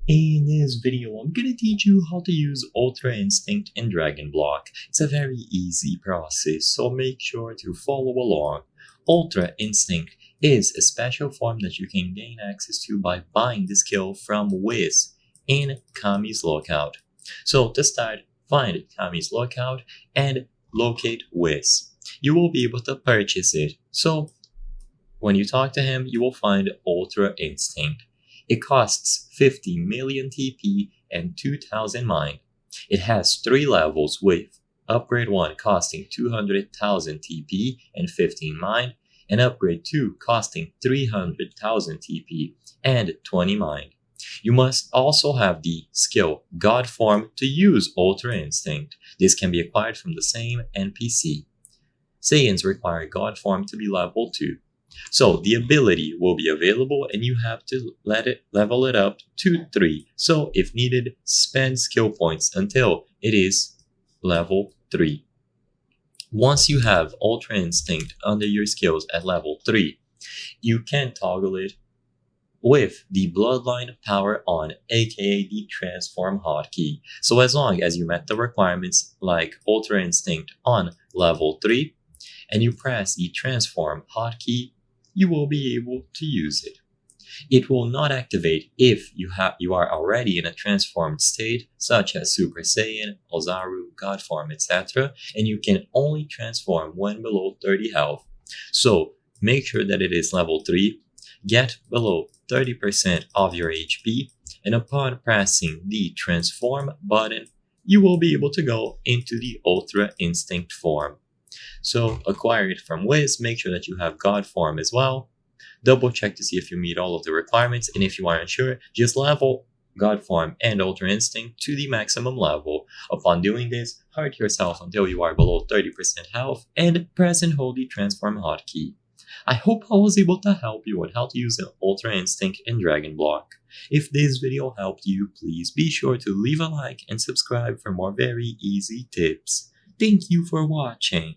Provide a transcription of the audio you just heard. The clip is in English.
In this video, I'm gonna teach you how to use Ultra Instinct in Dragon Block. It's a very easy process, so make sure to follow along. Ultra Instinct is a special form that you can gain access to by buying the skill from Wiz in Kami's Lookout. So to start, find Kami's Lookout and locate Wiz. You will be able to purchase it. So when you talk to him, you will find Ultra Instinct. It costs 50 million TP and 2000 mine. It has 3 levels with Upgrade 1 costing 200,000 TP and 15 mine, and Upgrade 2 costing 300,000 TP and 20 mine. You must also have the skill God Form to use Ultra Instinct. This can be acquired from the same NPC. Saiyans require God Form to be level 2. So the ability will be available and you have to level it up to 3. So if needed, spend skill points until it is level 3. Once you have Ultra Instinct under your skills at level 3, you can toggle it with the Bloodline Power On, aka the Transform hotkey. So as long as you met the requirements like Ultra Instinct on level 3 and you press the Transform hotkey, you will be able to use it. It will not activate if you are already in a transformed state, such as Super Saiyan, Ozaru, God Form, etc., and you can only transform when below 30 health. So make sure that it is level 3, get below 30% of your HP, and upon pressing the Transform button, you will be able to go into the Ultra Instinct form. So acquire it from Wiz, make sure that you have God Form as well. Double check to see if you meet all of the requirements, and if you are unsure, just level God Form and Ultra Instinct to the maximum level. Upon doing this, hurt yourself until you are below 30% health and press and hold the Transform hotkey. I hope I was able to help you on how to use the Ultra Instinct in Dragon Block. If this video helped you, please be sure to leave a like and subscribe for more very easy tips. Thank you for watching.